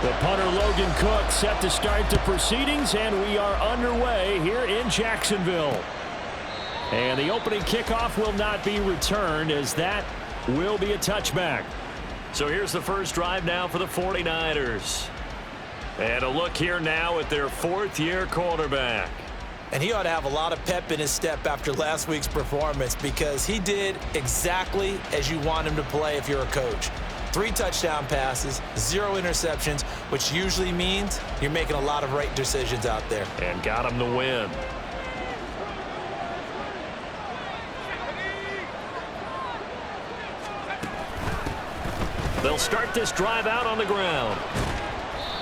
The punter Logan Cook set to start the proceedings, and we are underway here in Jacksonville. And the opening kickoff will not be returned, as that will be a touchback. So here's the first drive now for the 49ers. And a look here now at their fourth-year quarterback. And he ought to have a lot of pep in his step after last week's performance, because he did exactly as you want him to play if you're a coach. 3 touchdown passes, 0 interceptions, which usually means you're making a lot of right decisions out there. And got him the win. They'll start this drive out on the ground.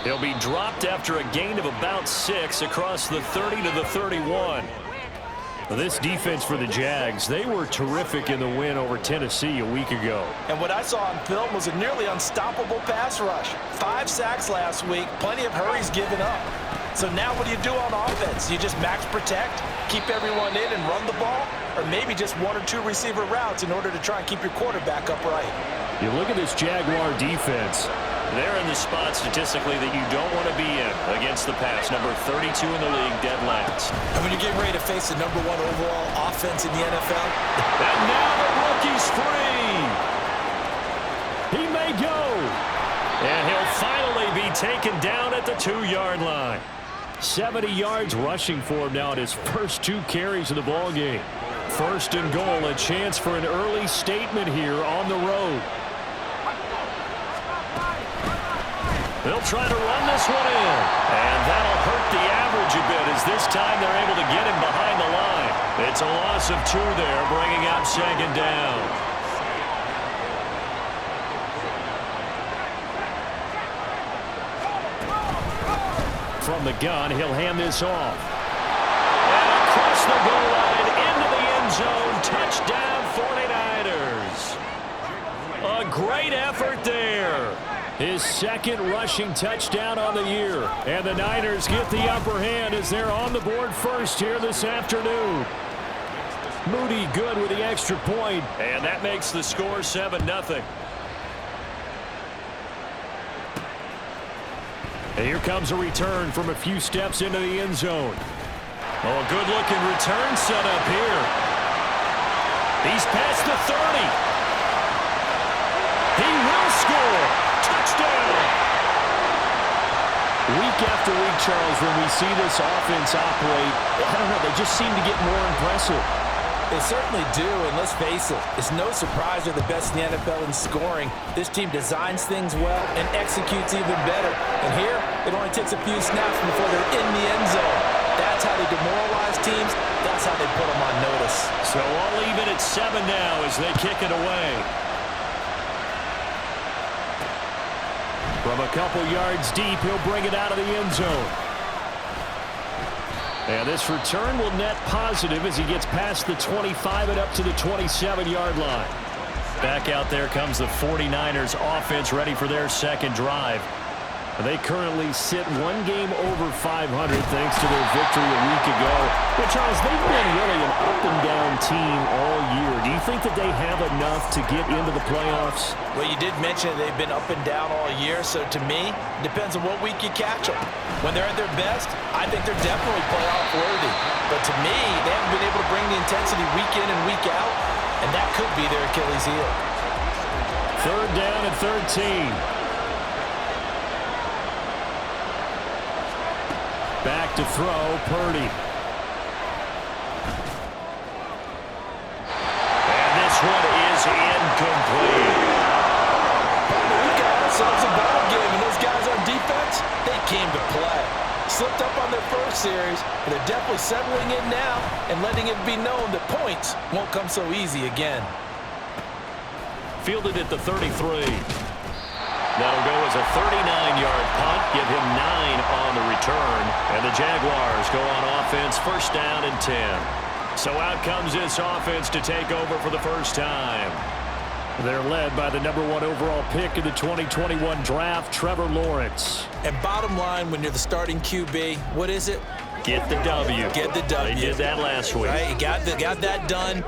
He'll be dropped after a gain of about 6 across the 30 to the 31. This defense for the Jags, they were terrific in the win over Tennessee a week ago. And what I saw on film was a nearly unstoppable pass rush. 5 sacks last week, plenty of hurries given up. So now what do you do on offense? You just max protect, keep everyone in and run the ball, or maybe just 1 or 2 receiver routes in order to try and keep your quarterback upright. You look at this Jaguar defense. They're in the spot statistically that you don't want to be in against the pass. Number 32 in the league, dead last. And when you're getting ready to face the number 1 overall offense in the NFL. And now the rookie's free. He may go. And he'll finally be taken down at the 2-yard line. 70 yards rushing for him now at his first 2 carries of the ballgame. First and goal, a chance for an early statement here on the road. They'll try to run this one in. And that'll hurt the average a bit, as this time they're able to get him behind the line. It's a loss of 2 there, bringing up second down. From the gun, he'll hand this off. And across the goal line, into the end zone, touchdown 49ers. A great effort there. His second rushing touchdown on the year. And the Niners get the upper hand as they're on the board first here this afternoon. Moody good with the extra point. And that makes the score 7-0. And here comes a return from a few steps into the end zone. Oh, a good-looking return set up here. He's past the 30. He will score. Touchdown! Week after week, Charles, when we see this offense operate, I don't know, they just seem to get more impressive. They certainly do, and let's face it, it's no surprise they're the best in the NFL in scoring. This team designs things well and executes even better. And here, it only takes a few snaps before they're in the end zone. That's how they demoralize teams. That's how they put them on notice. So all even at 7 now as they kick it away. From a couple yards deep, he'll bring it out of the end zone. And this return will net positive as he gets past the 25 and up to the 27-yard line. Back out there comes the 49ers offense, ready for their second drive. They currently sit 1 game over 500 thanks to their victory a week ago. But, Charles, they've been really an up-and-down team all year. Do you think that they have enough to get into the playoffs? Well, you did mention they've been up and down all year, so to me, it depends on what week you catch them. When they're at their best, I think they're definitely playoff worthy. But to me, they haven't been able to bring the intensity week in and week out, and that could be their Achilles heel. Third down and 13. Back to throw, Purdy. And this one is incomplete. We've got ourselves a ball game, and those guys on defense, they came to play. Slipped up on their first series, but they're definitely settling in now and letting it be known that points won't come so easy again. Fielded at the 33. That'll go as a 39-yard punt, give him 9 on the return. And the Jaguars go on offense, first down and 10. So out comes this offense to take over for the first time. They're led by the number 1 overall pick in the 2021 draft, Trevor Lawrence. And bottom line, when you're the starting QB, what is it? Get the W. Get the W. They did that last week. Right, you got that done.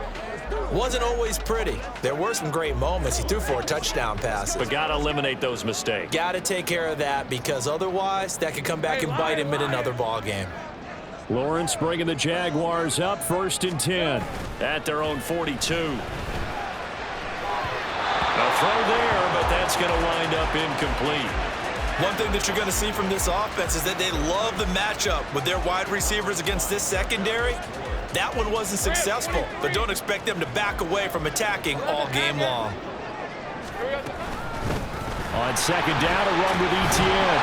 Wasn't always pretty. There were some great moments. He threw 4 touchdown passes. But got to eliminate those mistakes. Got to take care of that, because otherwise that could come back and bite him in another ball game. Lawrence bringing the Jaguars up, 1st and 10. At their own 42. A throw there, but that's going to wind up incomplete. One thing that you're going to see from this offense is that they love the matchup with their wide receivers against this secondary. That one wasn't successful, but don't expect them to back away from attacking all game long. On 2nd down, a run with Etienne.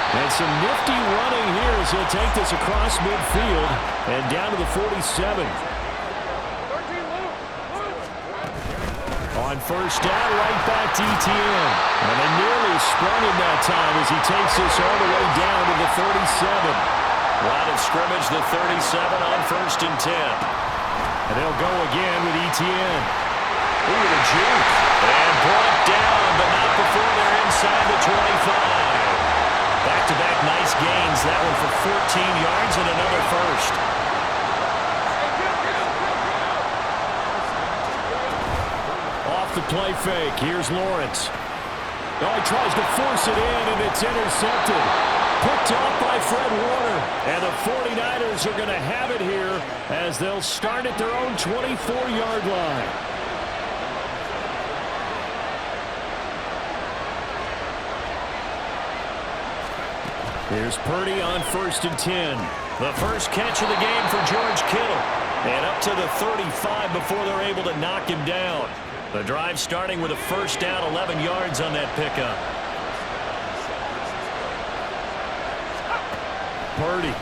And some nifty running here as he'll take this across midfield and down to the 47. On 1st down, right back to Etienne. And they nearly sprung him that time as he takes this all the way down to the 37. Line of scrimmage, the 37 on 1st and 10. And they'll go again with Etienne. Ooh, the juke. And brought down, but not before they're inside the 25. Back-to-back nice gains. That one for 14 yards and another first. Off the play fake. Here's Lawrence. Oh, he tries to force it in, and it's intercepted. Picked off by Fred Warner. And the 49ers are going to have it here as they'll start at their own 24-yard line. Here's Purdy on 1st and 10. The first catch of the game for George Kittle. And up to the 35 before they're able to knock him down. The drive starting with a 1st down, 11 yards on that pickup. Purdy.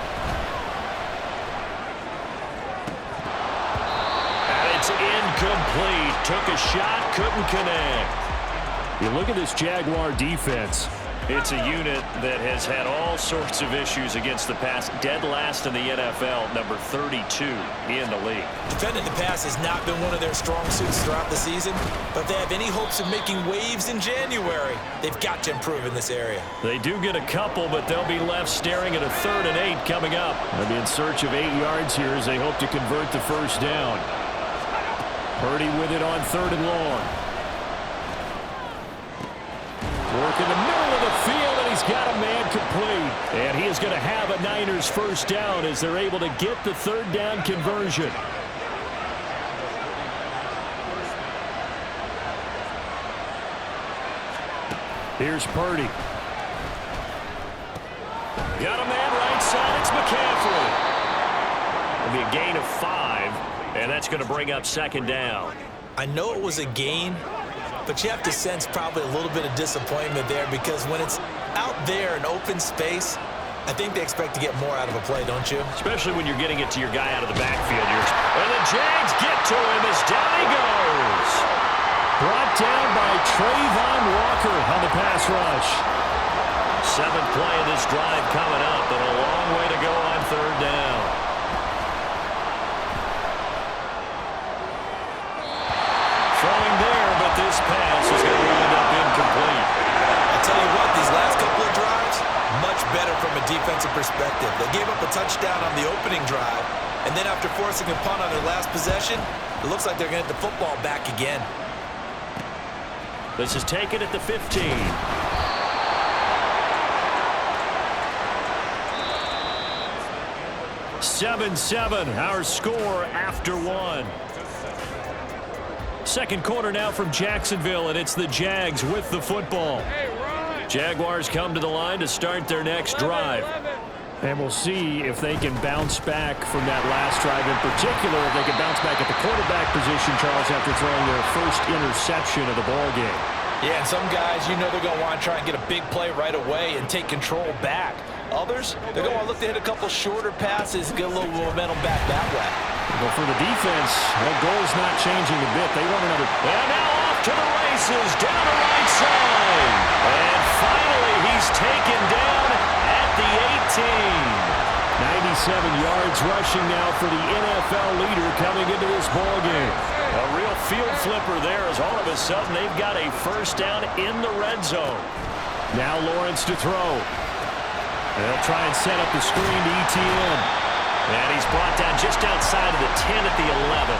And it's incomplete. Took a shot, couldn't connect. You look at this Jaguar defense. It's a unit that has had all sorts of issues against the pass. Dead last in the NFL, number 32 in the league. Defending the pass has not been one of their strong suits throughout the season, but if they have any hopes of making waves in January, they've got to improve in this area. They do get a couple, but they'll be left staring at a 3rd and 8 coming up. They'll be in search of 8 yards here as they hope to convert the 1st down. Purdy with it on 3rd and long. Work in the middle of the field, and he's got a man complete. And he is going to have a Niners 1st down as they're able to get the 3rd down conversion. Here's Purdy. Got a man right side. It's McCaffrey. It'll be a gain of 5, and that's going to bring up 2nd down. I know it was a gain, but you have to sense probably a little bit of disappointment there, because when it's out there in open space, I think they expect to get more out of a play, don't you? Especially when you're getting it to your guy out of the backfield. And the Jags get to him as down he goes. Brought down by Trayvon Walker on the pass rush. 7th play of this drive coming up, and a long way to go on 3rd down. Throwing there, but this pass is going to wind up incomplete. I'll tell you what, these last couple of drives, much better from a defensive perspective. They gave up a touchdown on the opening drive, and then after forcing a punt on their last possession, it looks like they're going to get the football back again. This is taken at the 15. Seven, our score after 1. 2nd quarter now from Jacksonville, and it's the Jags with the football. Jaguars come to the line to start their next drive. And we'll see if they can bounce back from that last drive, in particular if they can bounce back at the quarterback position, Charles, after throwing their first interception of the ball game. Yeah, and some guys, you know they're going to want to try and get a big play right away and take control back. Others, they're going to look to hit a couple shorter passes, get a little momentum back that way. But for the defense, that goal's not changing a bit. They want another. And now off to the races, down the right side. And finally, he's taken down at the 18. 97 yards rushing now for the NFL leader coming into this ball game. A real field flipper there as all of a sudden they've got a 1st down in the red zone. Now Lawrence to throw. They'll try and set up the screen to Etienne. And he's brought down just outside of the 10 at the 11.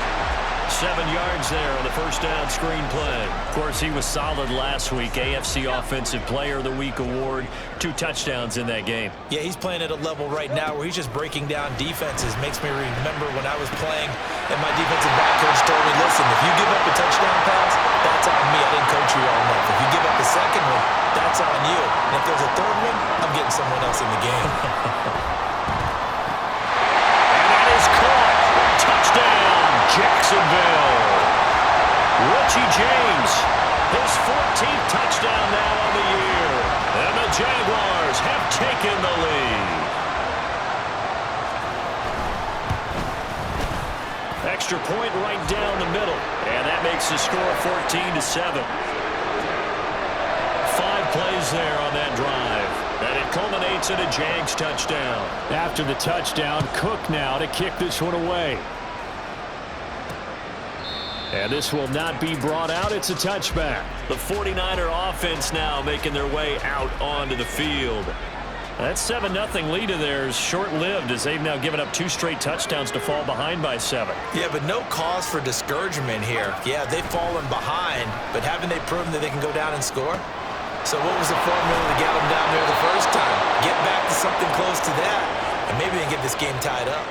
7 yards there on the first down screen play. Of course, he was solid last week. AFC Offensive Player of the Week award. 2 touchdowns in that game. Yeah, he's playing at a level right now where he's just breaking down defenses. Makes me remember when I was playing and my defensive back coach told me, listen, if you give up a touchdown pass, that's on me. I didn't coach you well enough. If you give up the second one, that's on you. And if there's a third one, I'm getting someone else in the game. And that is caught. Touchdown, Jacksonville. Richie James, his 14th touchdown now on the year. And the Jaguars have taken the lead. Extra point right down the middle. And that makes the score 14-7. 5 plays there on that drive. And it culminates in a Jags touchdown. After the touchdown, Cook now to kick this one away. And this will not be brought out. It's a touchback. The 49er offense now making their way out onto the field. That 7-0 lead of theirs short-lived as they've now given up 2 straight touchdowns to fall behind by 7. Yeah, but no cause for discouragement here. Yeah, they've fallen behind, but haven't they proven that they can go down and score? So what was the formula to get them down there the first time? Get back to something close to that, and maybe they can get this game tied up.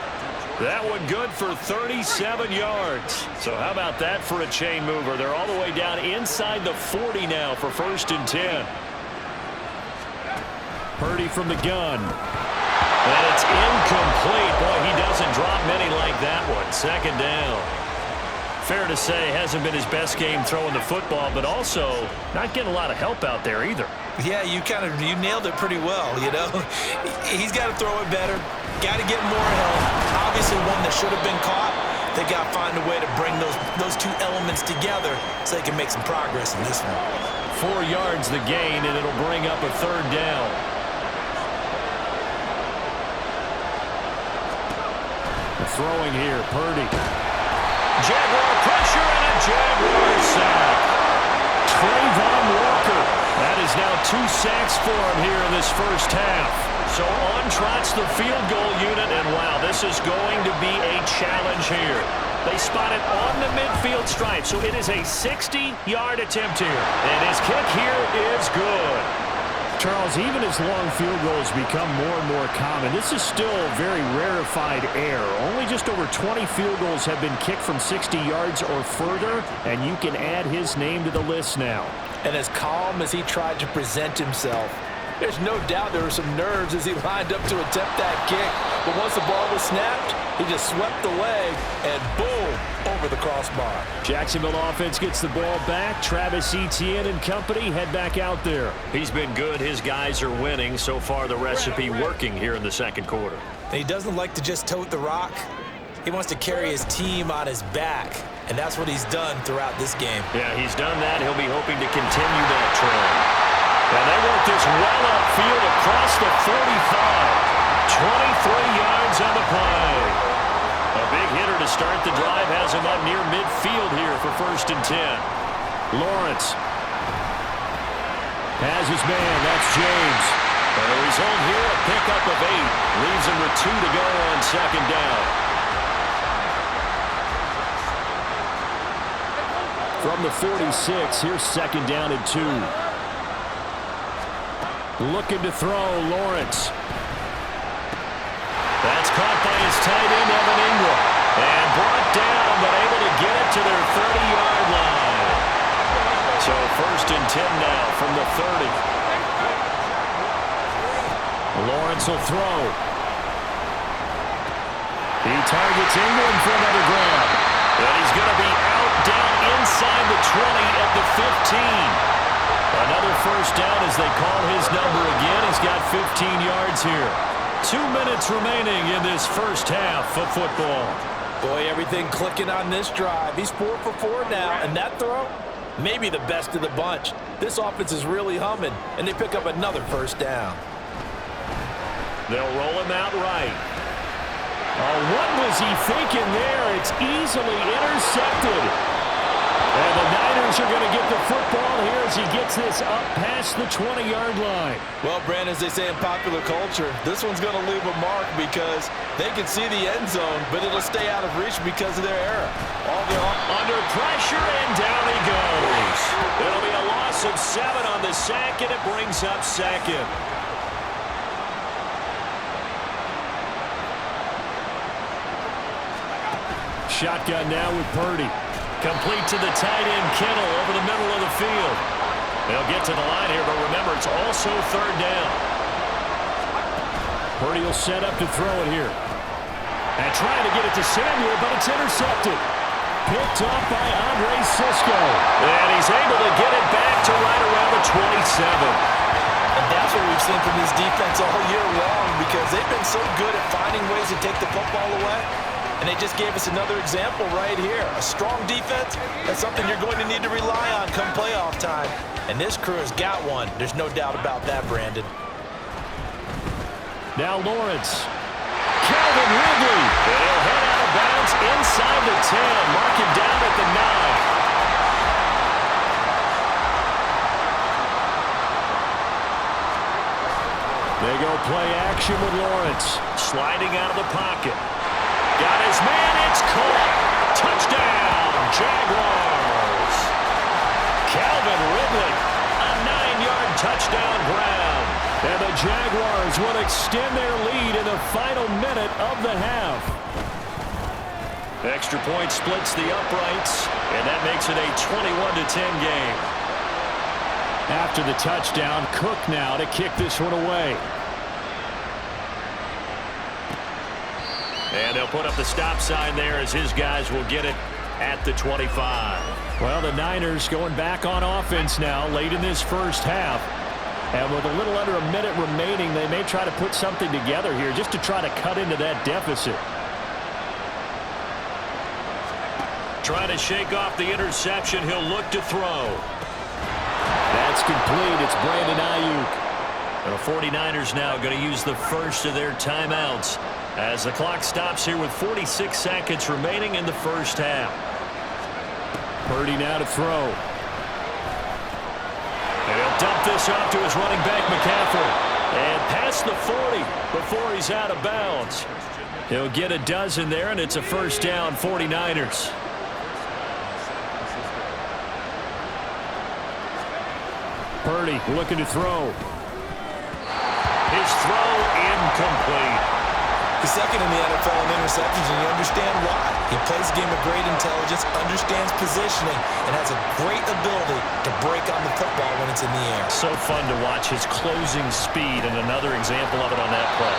That one good for 37 yards. So how about that for a chain mover? They're all the way down inside the 40 now for 1st and 10. Purdy from the gun. And it's incomplete. Boy, he doesn't drop many like that one. 2nd down. Fair to say, hasn't been his best game throwing the football, but also not getting a lot of help out there either. Yeah, you nailed it pretty well, you know. He's got to throw it better. Got to get more help. Obviously one that should have been caught. They got to find a way to bring those 2 elements together so they can make some progress in this one. 4 yards the gain, and it'll bring up a 3rd down. Throwing here, Purdy. Jaguar pressure and a Jaguar sack. Trayvon Walker. That is now 2 sacks for him here in this first half. So on trots the field goal unit, and wow, this is going to be a challenge here. They spot it on the midfield stripe, so it is a 60-yard attempt here. And his kick here is good. Charles, even as long field goals become more and more common, this is still a very rarefied air. Only just over 20 field goals have been kicked from 60 yards or further, and you can add his name to the list now. And as calm as he tried to present himself, there's no doubt there were some nerves as he lined up to attempt that kick. But once the ball was snapped, he just swept away and boom, over the crossbar. Jacksonville offense gets the ball back. Travis Etienne and company head back out there. He's been good. His guys are winning. So far, the recipe working here in the 2nd quarter. And he doesn't like to just tote the rock. He wants to carry his team on his back. And that's what he's done throughout this game. Yeah, he's done that. He'll be hoping to continue that trend. And they work this well upfield across the 45. 23 yards on the play. A big hitter to start the drive has him up near midfield here for 1st and 10. Lawrence has his man. That's James. And the result here, a pickup of 8. Leaves him with 2 to go on 2nd down. From the 46, here's 2nd down and 2. Looking to throw, Lawrence. That's caught by his tight end, Evan Ingram. And brought down, but able to get it to their 30-yard line. So 1st and 10 now from the 30. Lawrence will throw. He targets Ingram for another grab. And he's going to be out down inside the 20 at the 15. Another 1st down as they call his number again. He's got 15 yards here. 2 minutes remaining in this first half of football. Boy, everything clicking on this drive. He's 4 for 4 now, and that throw, maybe the best of the bunch. This offense is really humming, and they pick up another 1st down. They'll roll him out right. Oh, what was he thinking there? It's easily intercepted. And the Niners are going to get the football here as he gets this up past the 20-yard line. Well, Brandon, as they say in popular culture, this one's going to leave a mark because they can see the end zone, but it'll stay out of reach because of their error. Under pressure, and down he goes. It'll be a loss of 7 on the sack, and it brings up second. Shotgun now with Purdy. Complete to the tight end, Kittle, over the middle of the field. They'll get to the line here, but remember, it's also third down. Purdy will set up to throw it here. And trying to get it to Samuel, but it's intercepted. Picked off by Andre Sisco. And he's able to get it back to right around the 27. And that's what we've seen from this defense all year long because they've been so good at finding ways to take the football away. And they just gave us another example right here. A strong defense, that's something you're going to need to rely on come playoff time. And this crew has got one. There's no doubt about that, Brandon. Now Lawrence. Calvin Ridley. They'll head out of bounds inside the 10. Mark him down at the 9. They go play action with Lawrence. Sliding out of the pocket. Got his man, it's caught. Touchdown, Jaguars. Calvin Ridley, a 9-yard touchdown grab. And the Jaguars will extend their lead in the final minute of the half. Extra point splits the uprights, and that makes it a 21-10 game. After the touchdown, Cook now to kick this one away. And they'll put up the stop sign there as his guys will get it at the 25. Well, the Niners going back on offense now late in this first half. And with a little under a minute remaining, they may try to put something together here just to try to cut into that deficit. Trying to shake off the interception. He'll look to throw. That's complete. It's Brandon Ayuk. The 49ers now going to use the first of their timeouts as the clock stops here with 46 seconds remaining in the first half. Purdy now to throw. And he'll dump this off to his running back, McCaffrey. And past the 40 before he's out of bounds. He'll get a dozen there, and it's a first down, 49ers. Purdy looking to throw. His throw incomplete. The second in the NFL in interceptions, and you understand why. He plays a game of great intelligence, understands positioning, and has a great ability to break on the football when it's in the air. So fun to watch his closing speed, and another example of it on that play.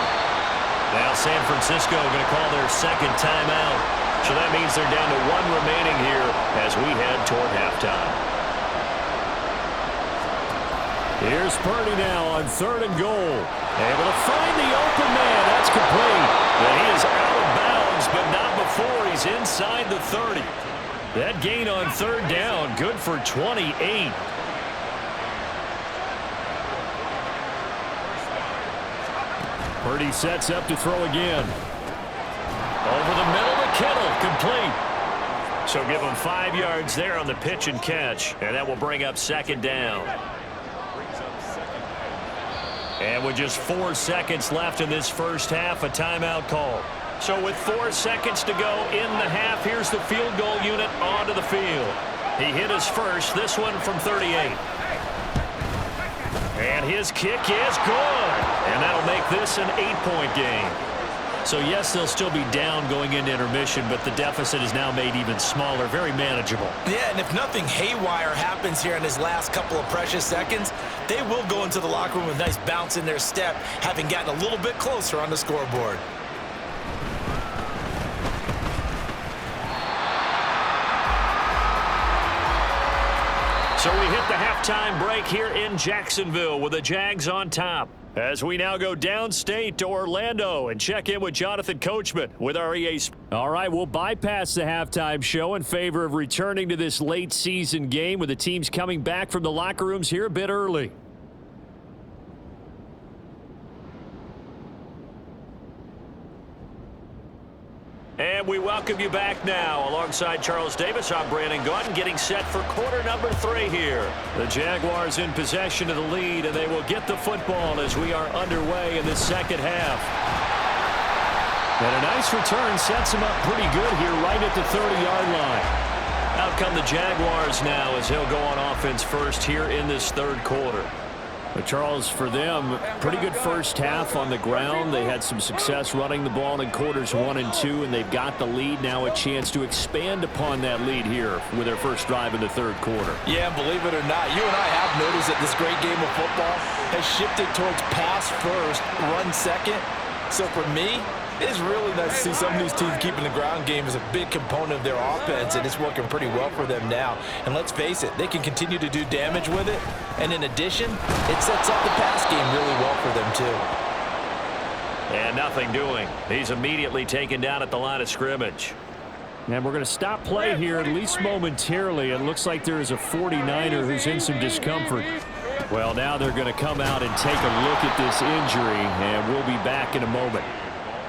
Now San Francisco going to call their second timeout. So that means they're down to 1 remaining here as we head toward halftime. Here's Purdy now on 3rd and goal. Able to find the open man. That's complete. And he is out of bounds, but not before he's inside the 30. That gain on 3rd down, good for 28. Purdy sets up to throw again. Over the middle to Kittle, complete. So give him 5 yards there on the pitch and catch, and that will bring up 2nd down. And with just 4 seconds left in this first half, a timeout call. So with 4 seconds to go in the half, here's the field goal unit onto the field. He hit his first, this one from 38. And his kick is good. And that'll make this an 8-point game. So yes, they'll still be down going into intermission, but the deficit is now made even smaller, very manageable. Yeah, and if nothing haywire happens here in his last couple of precious seconds, they will go into the locker room with a nice bounce in their step, having gotten a little bit closer on the scoreboard. So we hit the halftime break here in Jacksonville with the Jags on top. As we now go downstate to Orlando and check in with Jonathan Coachman with our EA. All right, we'll bypass the halftime show in favor of returning to this late season game with the teams coming back from the locker rooms here a bit early. And And we welcome you back now. Alongside Charles Davis, I'm Brandon Gaudin, getting set for quarter number 3 here. The Jaguars in possession of the lead, and they will get the football as we are underway in the second half. And a nice return sets him up pretty good here right at the 30-yard line. Out come the Jaguars now as they'll go on offense first here in this third quarter. But Charles, for them, pretty good first half on the ground. They had some success running the ball in quarters 1 and 2, and they've got the lead. Now a chance to expand upon that lead here with their first drive in the third quarter. Yeah, believe it or not, you and I have noticed that this great game of football has shifted towards pass first, run second. So for me, it's really nice to see some of these teams keeping the ground game as a big component of their offense, and it's working pretty well for them now. And let's face it, they can continue to do damage with it. And in addition, it sets up the pass game really well for them too. And nothing doing. He's immediately taken down at the line of scrimmage. And we're going to stop play here, at least momentarily. It looks like there is a 49er who's in some discomfort. Well, now they're going to come out and take a look at this injury, and we'll be back in a moment.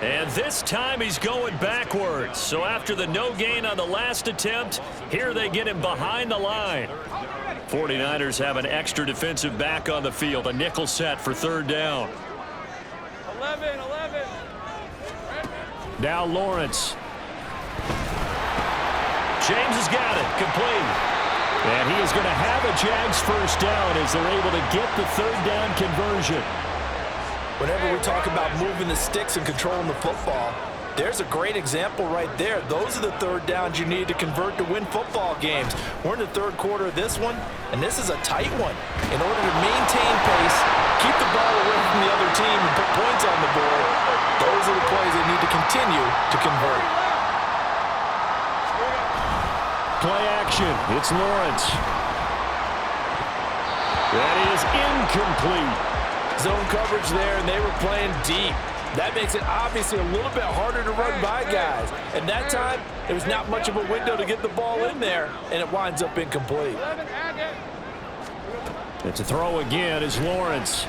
And this time he's going backwards. So after the no gain on the last attempt, here they get him behind the line. 49ers have an extra defensive back on the field. A nickel set for third down. 11. Now Lawrence. James has got it. Complete. And he is going to have a Jags first down as they're able to get the third down conversion. Whenever we talk about moving the sticks and controlling the football, there's a great example right there. Those are the third downs you need to convert to win football games. We're in the third quarter of this one, and this is a tight one. In order to maintain pace, keep the ball away from the other team, and put points on the board, those are the plays they need to continue to convert. Play action. It's Lawrence. That is incomplete. Zone coverage there, and they were playing deep. That makes it obviously a little bit harder to run by guys. And that time, there was not much of a window to get the ball in there, and it winds up incomplete. It's a throw again is Lawrence.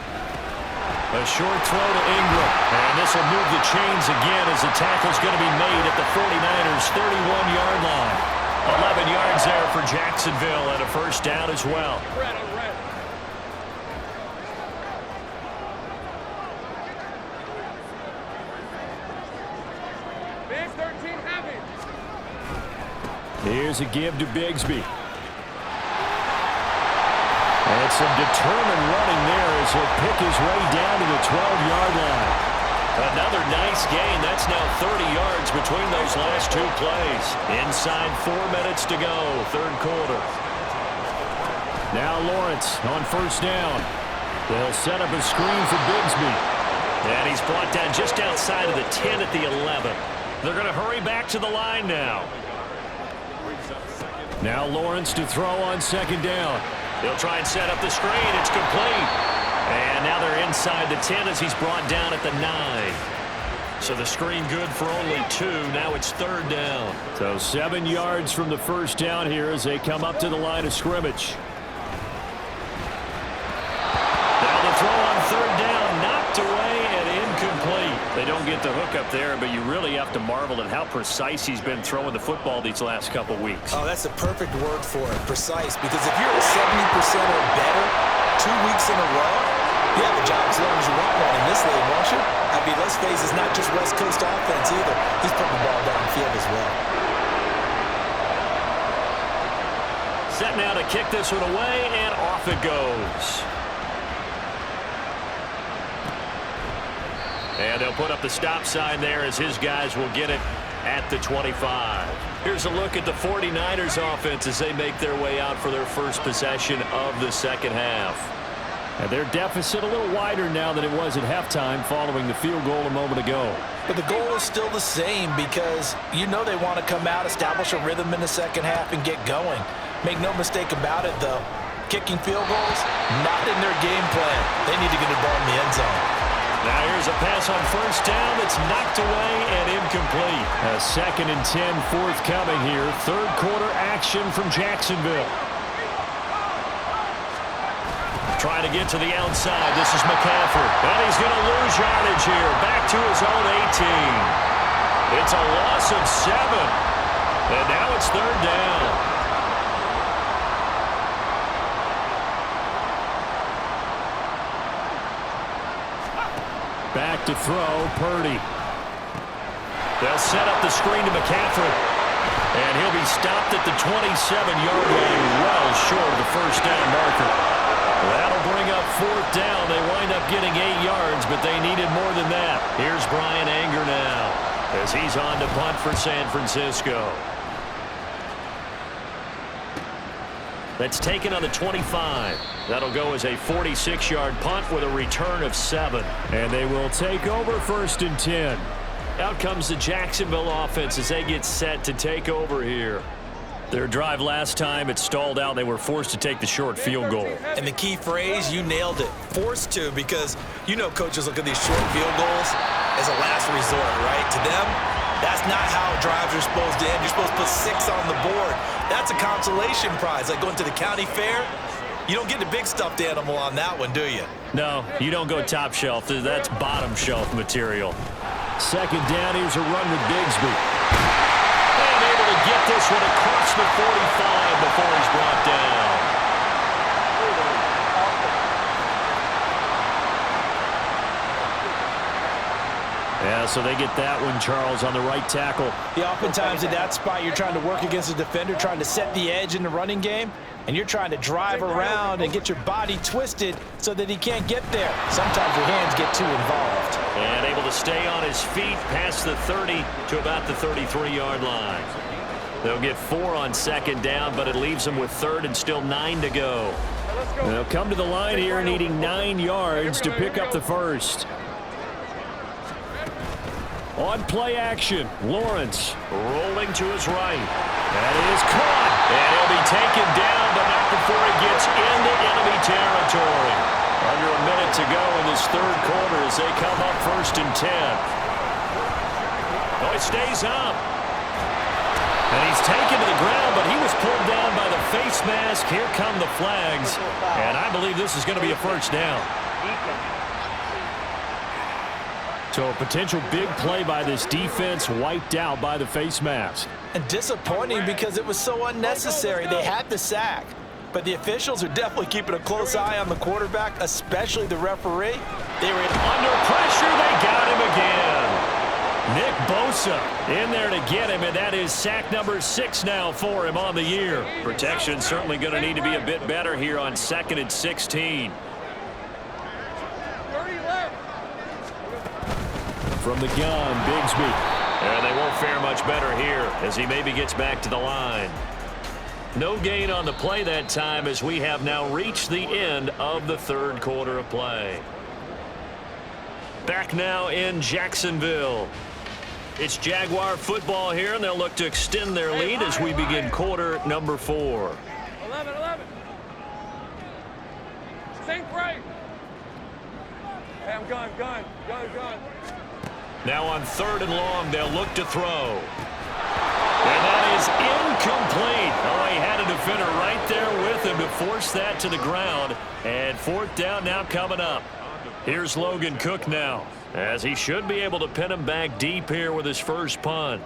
A short throw to Ingram. And this will move the chains again as the tackle's going to be made at the 49ers' 31-yard line. 11 yards there for Jacksonville and a first down as well. Here's a give to Bigsby. And some determined running there as he'll pick his way down to the 12-yard line. Another nice gain. That's now 30 yards between those last two plays. Inside 4 minutes to go, third quarter. Now Lawrence on first down. They'll set up a screen for Bigsby. And he's brought down just outside of the 10 at the 11. They're going to hurry back to the line now. Now Lawrence to throw on second down. He'll try and set up the screen. It's complete. And now they're inside the 10 as he's brought down at the 9. So the screen good for only 2. Now it's third down. So 7 yards from the first down here as they come up to the line of scrimmage. Now the throw on third down, knocked away and incomplete. They don't get the hook up there, but you really have to marvel at how precise he's been throwing the football these last couple weeks. Oh, that's a perfect word for it, precise, because if you're at 70% or better 2 weeks in a row, you have a job as long as you want one in this league, won't you? I mean, let's face it, it's not just West Coast offense either. He's putting the ball downfield as well. Set now to kick this one away, and off it goes. And they'll put up the stop sign there as his guys will get it at the 25. Here's a look at the 49ers offense as they make their way out for their first possession of the second half. And their deficit a little wider now than it was at halftime following the field goal a moment ago. But the goal is still the same because you know they want to come out, establish a rhythm in the second half, and get going. Make no mistake about it, though. Kicking field goals, not in their game plan. They need to get the ball in the end zone. Now here's a pass on first down that's knocked away and incomplete. A 2nd and 10 forthcoming here. Third quarter action from Jacksonville. Trying to get to the outside. This is McCaffrey. And he's going to lose yardage here. Back to his own 18. It's a loss of 7. And now it's 3rd down. Back to throw, Purdy. They'll set up the screen to McCaffrey. And he'll be stopped at the 27-yard line, well short of the first down marker. That'll bring up 4th down. They wind up getting 8 yards, but they needed more than that. Here's Brian Anger now as he's on to punt for San Francisco. That's taken on the 25. That'll go as a 46-yard punt with a return of 7. And they will take over 1st and 10. Out comes the Jacksonville offense as they get set to take over here. Their drive last time, it stalled out. They were forced to take the short field goal. And the key phrase, you nailed it. Forced to, because you know coaches look at these short field goals as a last resort, right? To them, that's not how drives are supposed to end. You're supposed to put 6 on the board. That's a consolation prize, like going to the county fair. You don't get the big stuffed animal on that one, do you? No, you don't go top shelf. That's bottom shelf material. 2nd down, here's a run with Bigsby. And able to get this one across the 45 before he's brought down. Yeah, so they get that one, Charles, on the right tackle. Yeah, oftentimes in that spot, you're trying to work against a defender, trying to set the edge in the running game, and you're trying to drive around and get your body twisted so that he can't get there. Sometimes your hands get too involved. And able to stay on his feet past the 30 to about the 33-yard line. They'll get 4 on 2nd down, but it leaves them with 3rd and still 9 to go. They'll come to the line here needing 9 yards to pick up the 1st. On play action, Lawrence rolling to his right. That is caught. And he'll be taken down, but not before he gets into enemy territory. Under a minute to go in this 3rd quarter as they come up 1st and 10. Oh, he stays up. And he's taken to the ground, but he was pulled down by the face mask. Here come the flags. And I believe this is going to be a 1st down. So a potential big play by this defense wiped out by the face mask. And disappointing because it was so unnecessary. They had the sack. But the officials are definitely keeping a close eye on the quarterback, especially the referee. They were under pressure. They got him again. Nick Bosa in there to get him, and that is sack number 6 now for him on the year. Protection certainly going to need to be a bit better here on 2nd and 16. From the gun, Bigsby. And they won't fare much better here as he maybe gets back to the line. No gain on the play that time as we have now reached the end of the 3rd quarter of play. Back now in Jacksonville. It's Jaguar football here, and they'll look to extend their lead as we begin quarter number 4. 11. Think right. Hey, I'm gun. Now on 3rd and long, they'll look to throw. And that is incomplete. Oh, he had a defender right there with him to force that to the ground. And 4th down now coming up. Here's Logan Cook now, as he should be able to pin him back deep here with his first punt.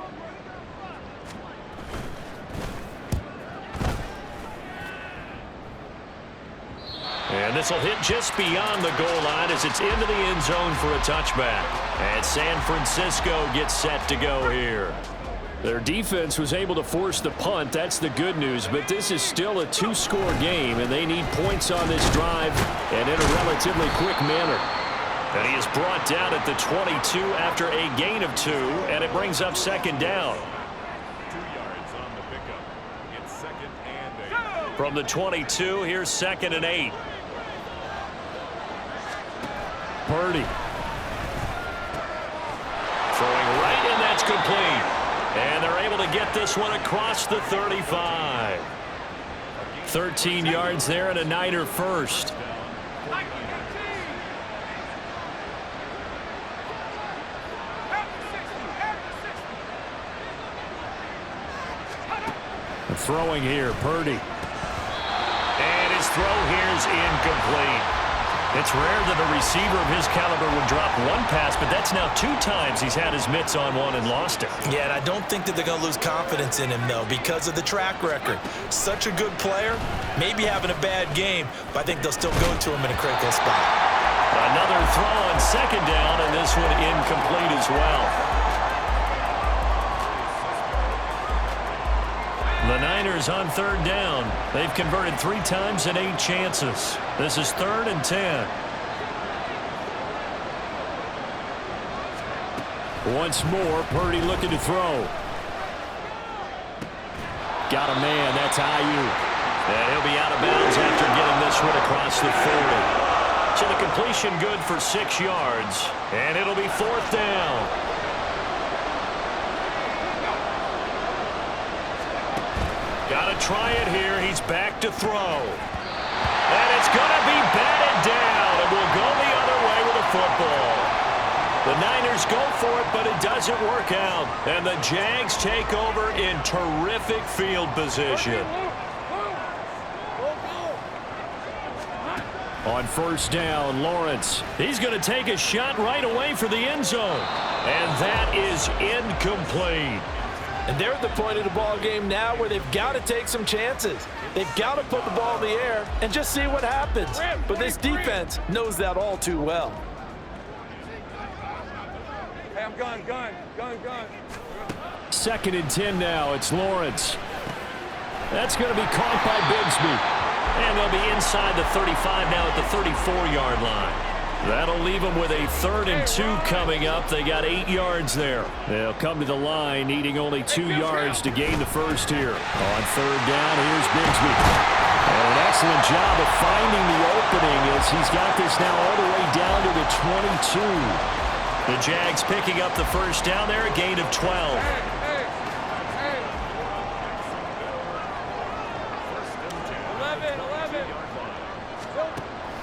And this will hit just beyond the goal line as it's into the end zone for a touchback. And San Francisco gets set to go here. Their defense was able to force the punt. That's the good news. But this is still a 2-score game, and they need points on this drive and in a relatively quick manner. And he is brought down at the 22 after a gain of 2, and it brings up 2nd down. 2 yards on the pickup. It's 2nd and 8. From the 22, here's 2nd and 8. Purdy. Throwing right, and that's complete. And they're able to get this one across the 35. 13 yards there and a Niner first. Throwing here, Purdy. And his throw here is incomplete. It's rare that a receiver of his caliber would drop one pass, but that's now 2 times he's had his mitts on one and lost it. Yeah, and I don't think that they're going to lose confidence in him, though, because of the track record. Such a good player, maybe having a bad game, but I think they'll still go to him in a critical spot. Another throw on 2nd down, and this one incomplete as well. The Niners on 3rd down. They've converted 3 times in 8 chances. This is 3rd and 10. Once more, Purdy looking to throw. Got a man. That's Ayuk. And he'll be out of bounds after getting this one across the 40. So the completion good for 6 yards. And it'll be 4th down. Got to try it here. He's back to throw. And it's going to be batted down. And we'll go the other way with the football. The Niners go for it, but it doesn't work out. And the Jags take over in terrific field position. On 1st down, Lawrence. He's going to take a shot right away for the end zone. And that is incomplete. And they're at the point of the ball game now where they've got to take some chances. They've got to put the ball in the air and just see what happens. But this defense knows that all too well. Hey, I'm gun. 2nd and 10 now. It's Lawrence. That's going to be caught by Bigsby. And they'll be inside the 35 now at the 34-yard line. That'll leave them with a 3rd and 2 coming up. They got 8 yards there. They'll come to the line, needing only 2 yards to gain the first here. On 3rd down, here's Bigsby. And an excellent job of finding the opening as he's got this now all the way down to the 22. The Jags picking up the first down there, a gain of 12.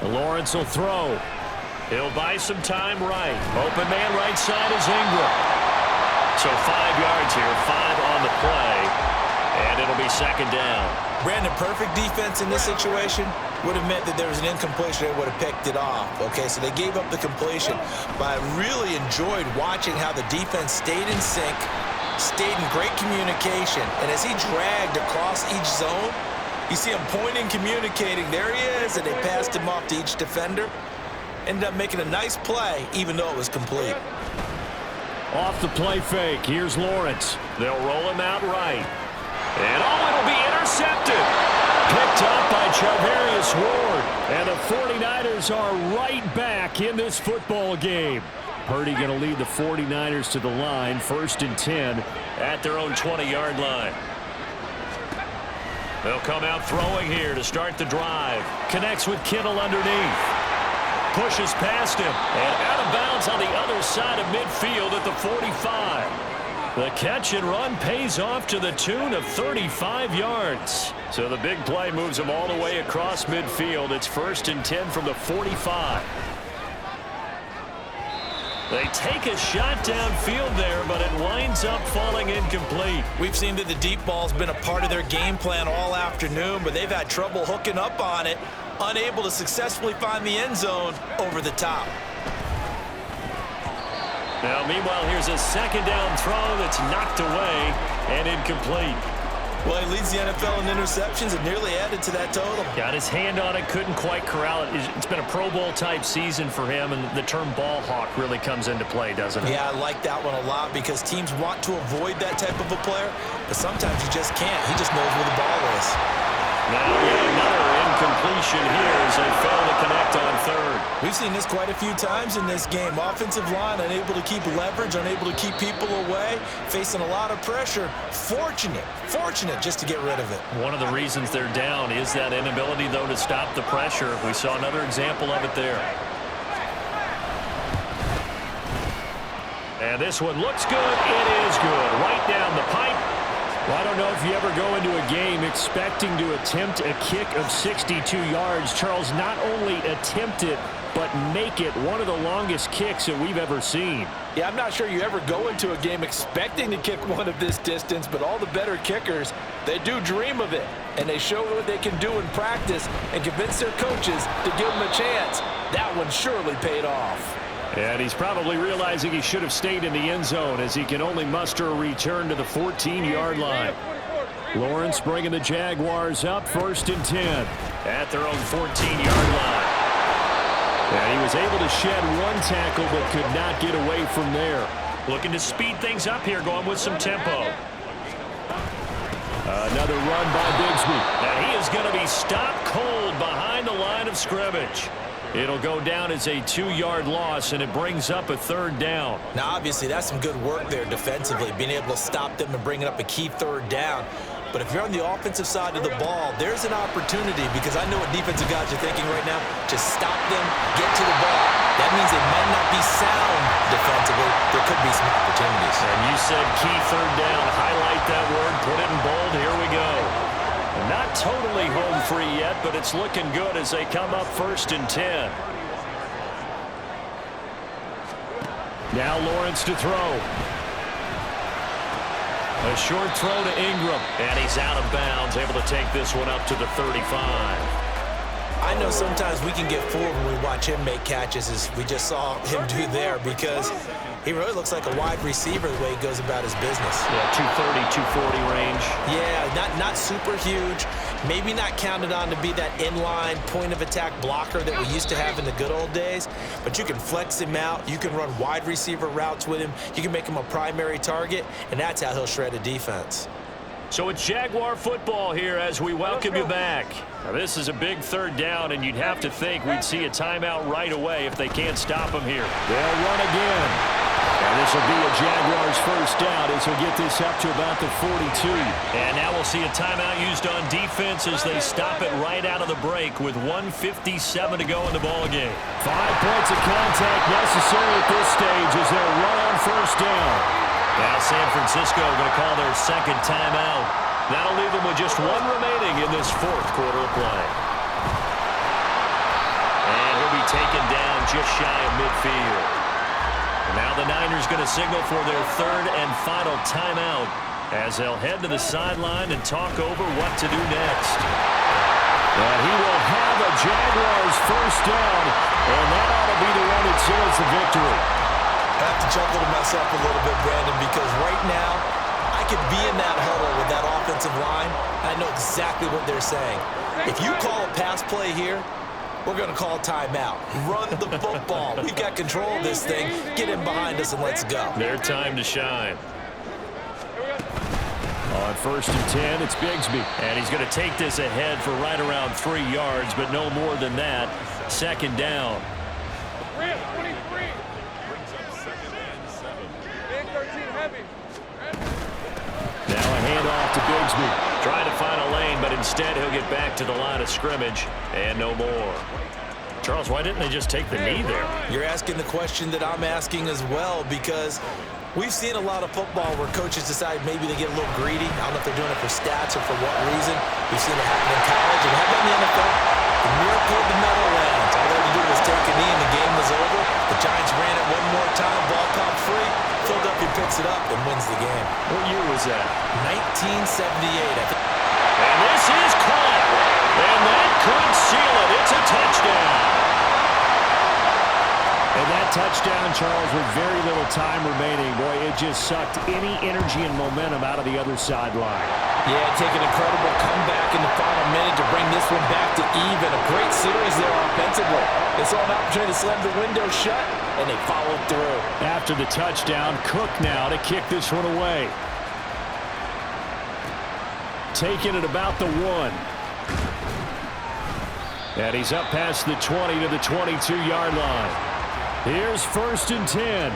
Lawrence will throw. He'll buy some time right. Open man right side is Ingram. So 5 yards here, 5 on the play. And it'll be 2nd down. Brandon, perfect defense in this situation would have meant that there was an incompletion. They would have picked it off. Okay, so they gave up the completion. But I really enjoyed watching how the defense stayed in sync, stayed in great communication. And as he dragged across each zone, you see him pointing, communicating. There he is, and they passed him off to each defender. Ended up making a nice play, even though it was complete. Off the play fake. Here's Lawrence. They'll roll him out right. And it'll be intercepted. Picked up by Charvarius Ward. And the 49ers are right back in this football game. Purdy going to lead the 49ers to the line. 1st and 10 at their own 20-yard line. They'll come out throwing here to start the drive. Connects with Kittle underneath. Pushes past him. And out of bounds on the other side of midfield at the 45. The catch and run pays off to the tune of 35 yards. So the big play moves him all the way across midfield. It's 1st and 10 from the 45. They take a shot downfield there, but it winds up falling incomplete. We've seen that the deep ball's been a part of their game plan all afternoon, but they've had trouble hooking up on it, unable to successfully find the end zone over the top. Now, meanwhile, here's a 2nd down throw that's knocked away and incomplete. Well, he leads the NFL in interceptions and nearly added to that total. Got his hand on it, couldn't quite corral it. It's been a Pro Bowl-type season for him, and the term ball hawk really comes into play, doesn't it? Yeah, I like that one a lot because teams want to avoid that type of a player, but sometimes you just can't. He just knows where the ball is. Now yet another incompletion here as they fail to connect on 3rd. We've seen this quite a few times in this game. Offensive line unable to keep leverage, unable to keep people away, facing a lot of pressure. Fortunate just to get rid of it. One of the reasons they're down is that inability, though, to stop the pressure. We saw another example of it there. And this one looks good. It is good. Right down the pipe. Well, I don't know if you ever go into a game expecting to attempt a kick of 62 yards. Charles, not only attempt it, but make it one of the longest kicks that we've ever seen. Yeah, I'm not sure you ever go into a game expecting to kick one of this distance, but all the better kickers, they do dream of it. and they show what they can do in practice and convince their coaches to give them a chance. That one surely paid off. And he's probably realizing he should have stayed in the end zone as he can only muster a return to the 14-yard line. Lawrence bringing the Jaguars up 1st and 10 at their own 14-yard line. And he was able to shed one tackle but could not get away from there. Looking to speed things up here, going with some tempo. Another run by Bigsby. And he is going to be stopped cold behind the line of scrimmage. It'll go down as a 2-yard loss, and it brings up a 3rd down. Now, obviously, that's some good work there defensively, being able to stop them and bringing up a key 3rd down. But if you're on the offensive side of the ball, there's an opportunity, because I know what defensive guys are thinking right now. Just stop them, get to the ball. That means they might not be sound defensively. There could be some opportunities. And you said key 3rd down. Highlight that word, put it in bold. Here we go. Not totally home free yet, but it's looking good as they come up 1st and 10. Now Lawrence to throw. A short throw to Ingram, and he's out of bounds, able to take this one up to the 35. I know sometimes we can get fooled when we watch him make catches, as we just saw him do there, because he really looks like a wide receiver the way he goes about his business. Yeah, 230, 240 range. Yeah, not super huge. Maybe not counted on to be that inline point-of-attack blocker that we used to have in the good old days, but you can flex him out. You can run wide receiver routes with him. You can make him a primary target, and that's how he'll shred a defense. So it's Jaguar football here as we welcome you back. Now, this is a big 3rd down, and you'd have to think we'd see a timeout right away if they can't stop him here. They'll run again. And this will be a Jaguars 1st down as he'll get this up to about the 42. And now we'll see a timeout used on defense as they stop it right out of the break with 1:57 to go in the ballgame. 5 points of contact necessary at this stage as they'll run on 1st down. Now San Francisco going to call their 2nd timeout. That'll leave them with just 1 remaining in this 4th quarter of play. And he'll be taken down just shy of midfield. Now the Niners going to signal for their 3rd and final timeout as they'll head to the sideline and talk over what to do next. And he will have a Jaguars 1st down, and that ought to be the one that seals the victory. I have to chuckle to myself a little bit, Brandon, because right now I could be in that huddle with that offensive line. I know exactly what they're saying. If you call a pass play here, we're going to call timeout. Run the football. We've got control of this thing. Get in behind us and let's go. Their time to shine. On 1st and 10, it's Bigsby. And he's going to take this ahead for right around 3 yards, but no more than that. 2nd down. Now a handoff to Bigsby. Trying to find a lane, but instead he'll get back to the line of scrimmage and no more. Charles, why didn't they just take the knee there? You're asking the question that I'm asking as well, because we've seen a lot of football where coaches decide maybe they get a little greedy. I don't know if they're doing it for stats or for what reason. We've seen it happen in college and happen in the NFL. The miracle of the medal lands. All they had to do was take a knee and the game was over. The Giants ran it one more time, ball caught free. Philadelphia picks it up and wins the game. What year was that? 1978. And this is caught. And that could seal it. It's a touchdown. And that touchdown, Charles, with very little time remaining, boy, it just sucked any energy and momentum out of the other sideline. Yeah, take an incredible comeback in the final minute to bring this one back to even. A great series there offensively. They saw an opportunity to slam the window shut, and they followed through. After the touchdown, Cook now to kick this one away. Taking it about the 1. And he's up past the 20 to the 22-yard line. Here's 1st and 10.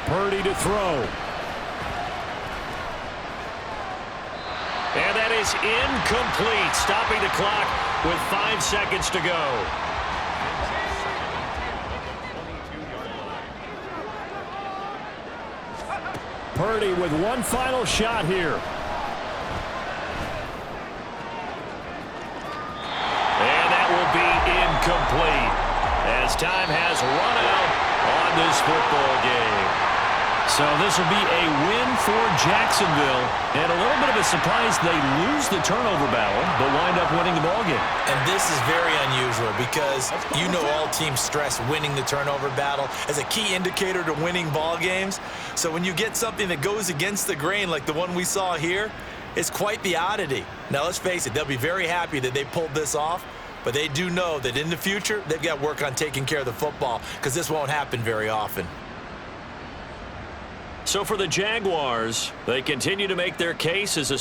Purdy to throw. And that is incomplete, stopping the clock with 5 seconds to go. Purdy with one final shot here. And that will be incomplete as time has run out on this football game. So this will be a win for Jacksonville. And a little bit of a surprise, they lose the turnover battle, but wind up winning the ballgame. And this is very unusual because you know all teams stress winning the turnover battle as a key indicator to winning ball games. So when you get something that goes against the grain like the one we saw here, it's quite the oddity. Now, let's face it, they'll be very happy that they pulled this off, but they do know that in the future, they've got to work on taking care of the football because this won't happen very often. So for the Jaguars, they continue to make their case as a